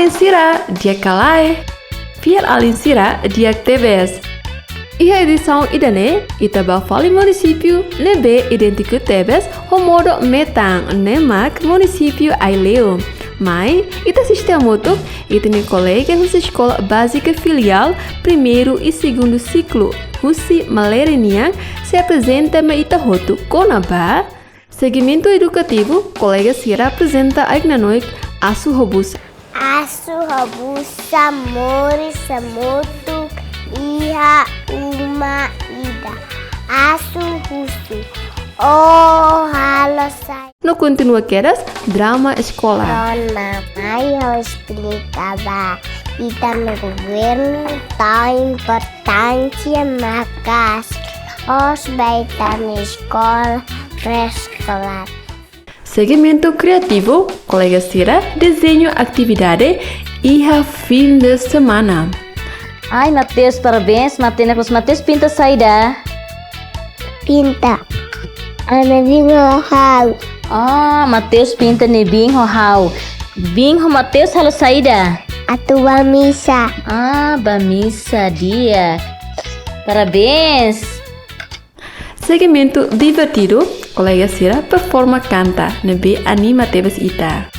Alinsira, dia kalai. Fiel Alinsira, dia TVS. Iha edição idane, Itaba Vale município, nebe idêntico TVS, homodo metang, nemak município Aileu. Mas, ita sistema moto, ita nem colega da escola básica filial, primeiro e segundo ciclo, Husi Maleriniang, se apresenta me ita hoto Conaba. Segmento educativo, colega Sira apresenta Aignanoik Asu Hobusa. Asu Hobusa Mori Samotu Iha Uma Ida. Asu Husu. Oh, halo saya. No continua quedas, drama escolar. Dona, eu explicava. Ita no governo tão importante, mas os baitas na escola pré-escolar. Segmento criativo, colega Sira, desenho atividade e fim de semana. Ai, Matheus, parabéns. Matheus pinta saída. Pinta. Ana vinho hau. Ah, Matheus pinta ni bing ho hau. Bing ho Matheus halo saída. A tua missa. Ah, bamissa dia. Parabéns. Segmento divertido, colega Sira performa canta, nebe anima tebes ita.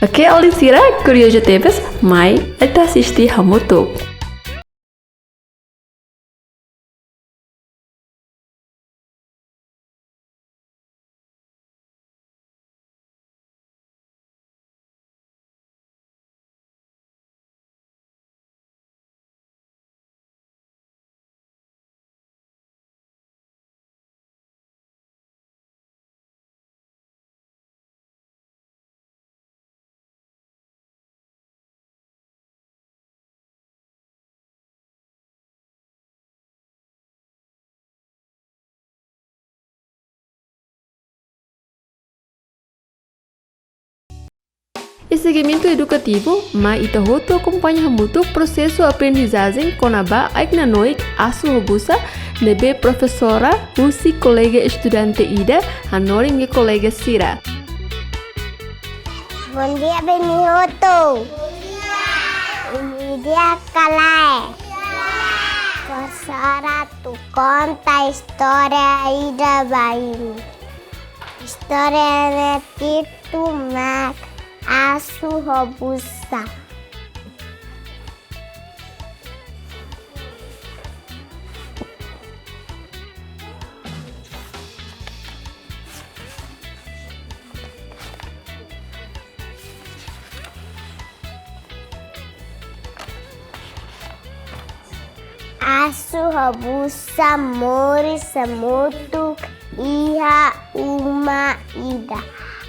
Oke, Alinsira, curioso tebes, mai, eta assisti hamoto. E segmento educativo, mas ita hoto acompanha muito processo aprendizagem conaba aignanoik asu hobusa nebe professora usi colega estudante ida hanori nge colega Sira. Bom dia, Benioto. Bom dia, Kalai. Professora, tu conta a história aí da Bahia. História de Tito Mac. Asu Hobusa. Asu Hobusa Mori Samutu Iha Uma Ida.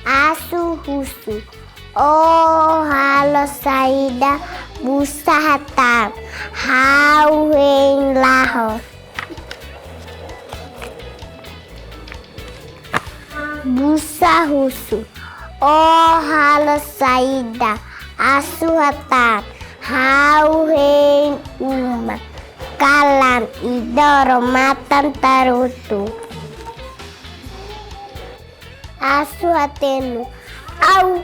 Asu Husu. Oh, halo saída, busa hatam, hau heng laho. Busa husu. Oh, halo saída, asu hatam, hau heng uma. Kalam idoro matan tarutu. Asu hatenu. Au.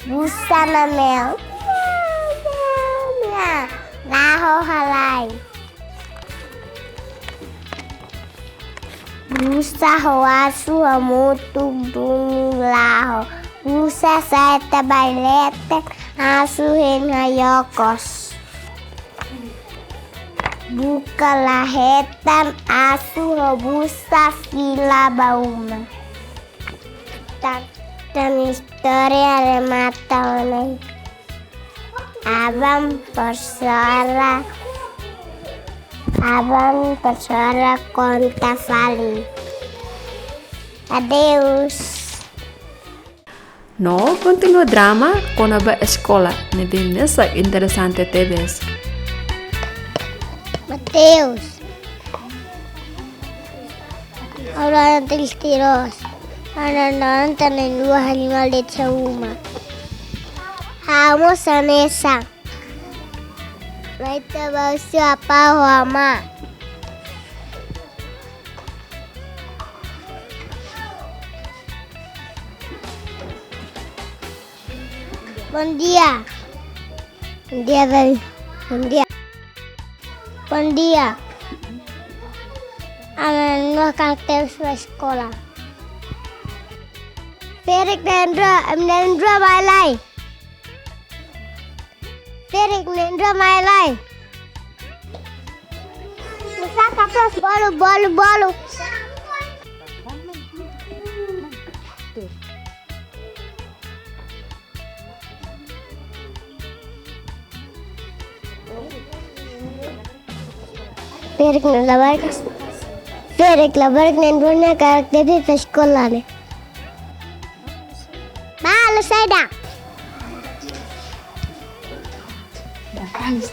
Busa na mel. Laho halai. Busa hoasu hamutu dunu laho. Busa saeta bailete asu henhayokos. Buka lahetan asu hobusa fila bauma. Dan história de mata Abang persora conta fali. Adeus. No, continua drama conaba escola, nebe nessa interessante tebes. Mateus. Ahora tiros. Anak-anak tanen dua animal de Chauma. Vamos a mesa. Naita bau siapa Wama? Bom dia. Bom dia, baby. Bom dia. Bom dia. Ano karakter sa sekolah? Ferik Nendra Mailai. Ferik Nendra Mailai. Bisa kapras bolu. Ferik labar Nendra karakter di sekolah nih. Balu saya. Tanis.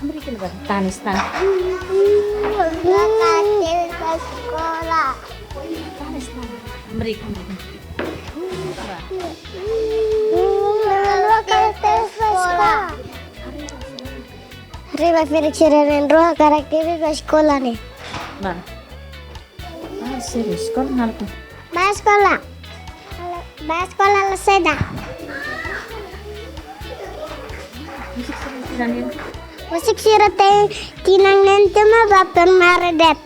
Karakter sekolah. Berikan. Karakter sekolah. Riba Ferik Nendra karakter di sekolah nih. Nah. Serius kan hal itu. Bahas sekolah selesai dah. Musik sirate kinang nente mah baper maredet.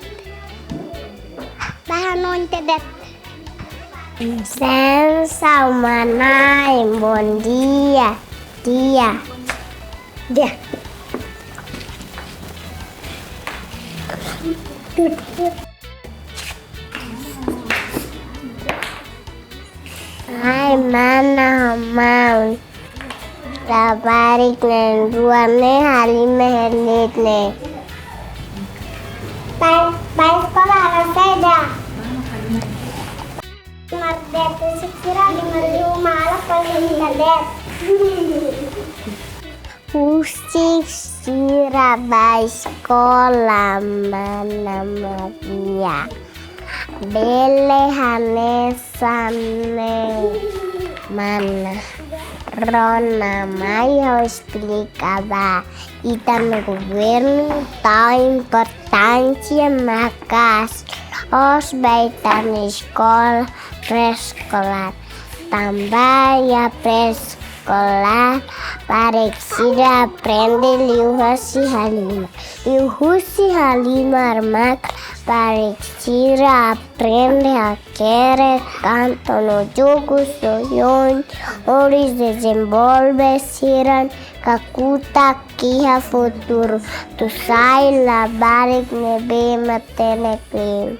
Bahan nontedet. Sensa mana imbon dia. Hai mana mau Labarik Nendra Halimah Hernit nih. Baik sekolah selesai dah. Mardet sekira di rumah ala paling kadet. Usik sira baik sekolah mana dia. Bele hanesane mana Rona mai explicava ita no governo tal importância macas os beitar na escola pré-escolar também a pré-escolar para que se aprenda liu Hussi Halima armac para que se aprende a querer canto no jogo sonhos ores desenvolve siran kakuta kiha futuro tu sai la barik nebe mateneklim.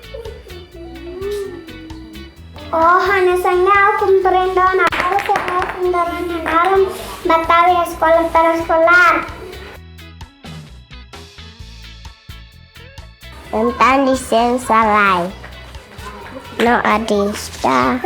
Oh, hanasanya aku comprendo na para se aprender naram batawi sekolah sekolah. Tentang lisensa lai. No adista.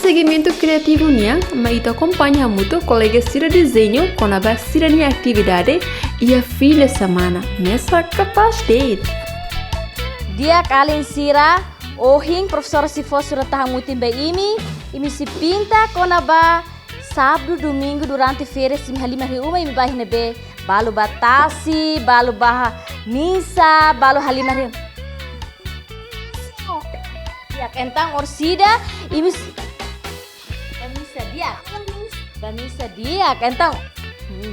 Segmento criativo nia, maita acompanha muito colega Cira desenho com a Cira nia atividade e a filha semana mesa capaz de Dia kalin Sira, ohing profesor Sifo sudah tahan mutim be imi si pinta konaba sábado domingo durante férias imi halima uma imi bahine be balu batasi, balu baha misa, balu halima ri. Ya kentang orsida imi Bamisa dia kentang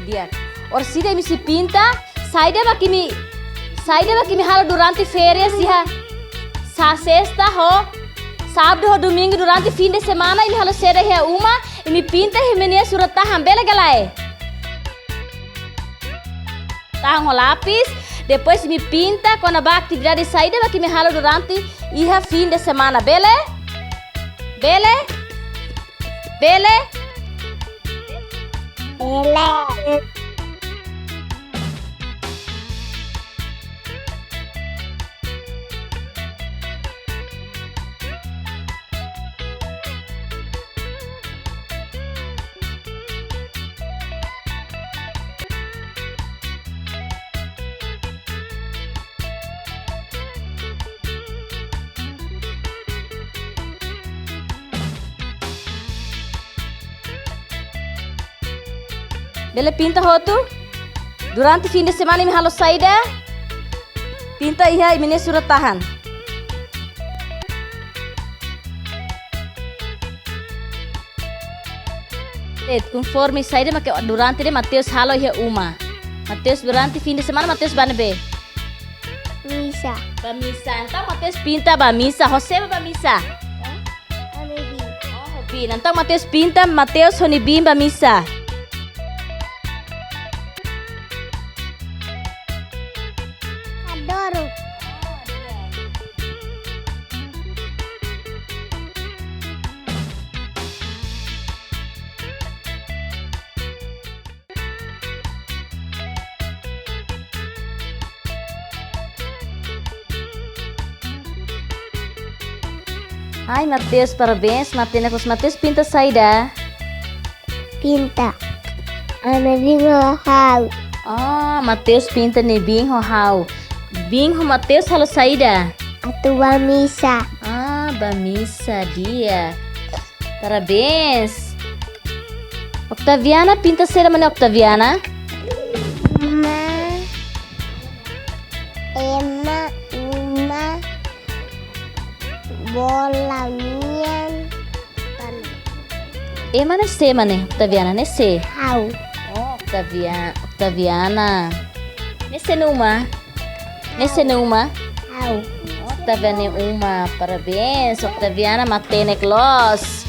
dia orsida imi si pinta saida makimi halo durante férias ya sa sexta ho sábado ho domingo durante fim de semana imi halo seda ya uma imi pinta himenia surata hambela galai tahang ho lapis depois me pinta quando a atividade saída que me ralo durante e fim de semana, bele? Bele? Bele? Ele. Bele pinta roto. Durante fim de semana me ralo saída. Pinta iha e mene surat tahan. Conforme saída make durante de Mateus halo iha uma. Mateus durante fim de semana Mateus banbe. Misa. Ba misa. Então Mateus pinta ba misa. José ba misa. Amibi. Oh, hobi. Então Mateus pinta Mateus honibim ba misa. Adoro. Ai, Mateus, parabéns. Mateus pinta saída. Pinta. Amibi hal. Ah, Mateus pinta ni bing ho hau. Bing ho Mateus halo saída. Atua misa. Ah, ba misa dia. Parabéns. Octaviana pinta saída mana Octaviana? Ma. Emma. Uma. Bola mian. Mana se mana Octaviana nesse. Hau. Oh, Octaviana. Nesse numa. Nesse numa. Hau. Octaviana uma. Parabéns, Octaviana matene clos.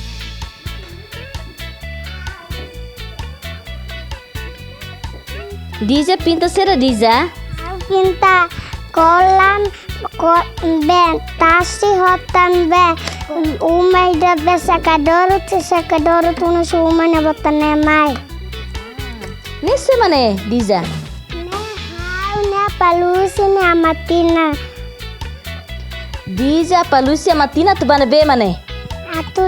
Diza pinta sera Diza. Pinta kolam ben tasi hotan be umay da be sakadoro tunu suma na botane mai Nesse mana Diza. ne hau ne palusi ne amatina Diza palusia matina tu bana be mana. atu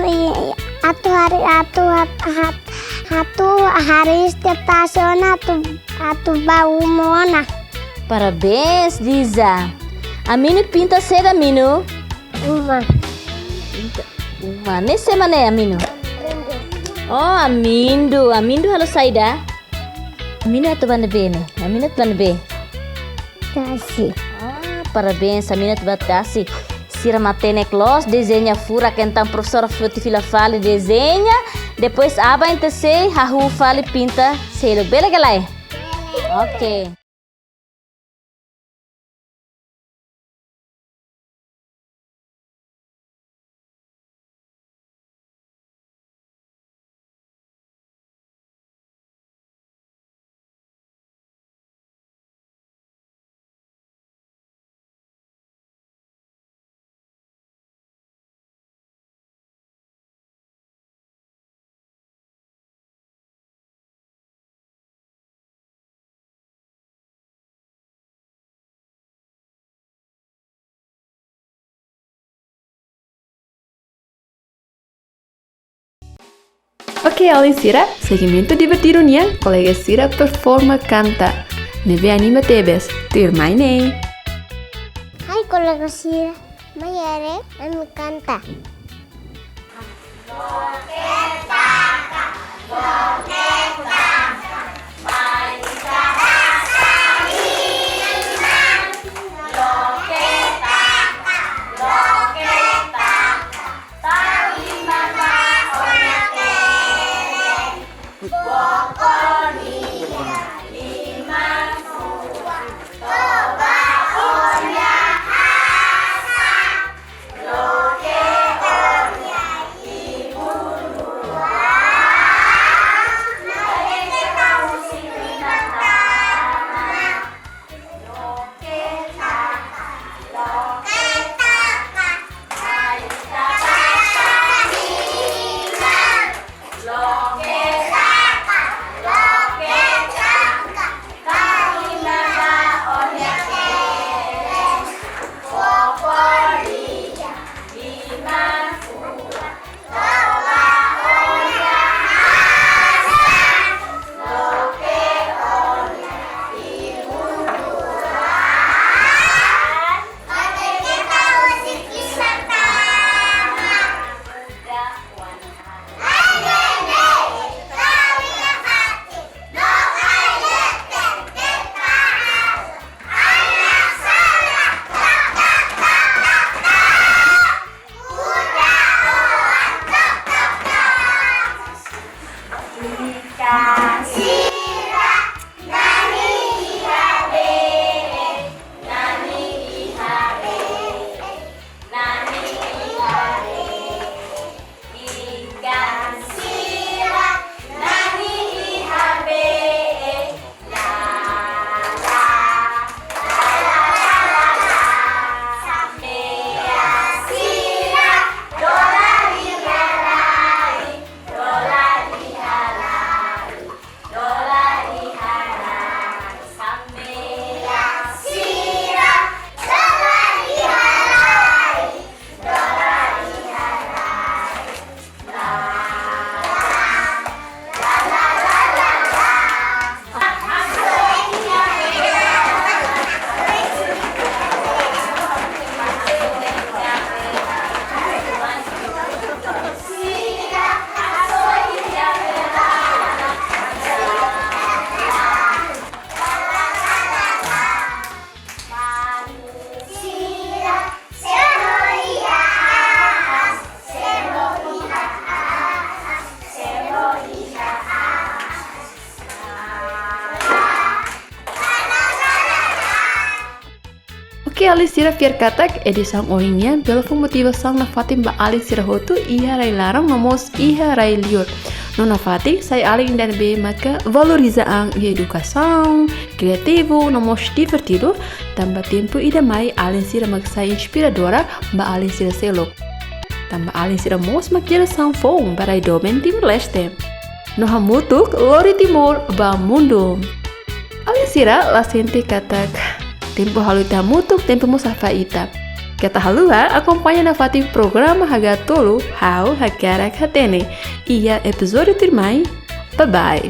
haris te tasona atu ba umona Parabéns, Diza. Amino pinta seda Amino. uma Uma nesse mana Amino. Oh, Amindo halo saída. Amino tu bana be ne. Amino tu bana be. tasi Ah, parabéns, Amino tu batasi. Sira matene clos, desenha fura kentang professora Frutifila fale desenha, depois aba entese hahu fale pinta selo. Bele galai. Ok. Ok, Alisira, segmento divertidonya, colega Sira performa canta. Neve anima tebes, tirmaine. hai kolega sira mayare anu kanta Maki Alin Sira fiar katak edisang oingian pelo motivação na Fatim ba Alin Sira hotu iha rai larang nomos iha rai liur. Nona Fatim sai Alin dan be maka valoriza ang educação, criativo, nomos divertido, tambah tempo ida mai Alin Sira magsa inspiradora ba Alin Sira selok. Tambah Alin Sira mos makira sanfong barai domen Timor Leste. Noha mutuk lori Timor ba mundo. Alin Sira la sente katak tempo halu ita mutuk tempo musafa ita. Kata halua acompanha na Fatim programa haga tolo hau hagara katene. Ia episódio tirmai. Bye bye.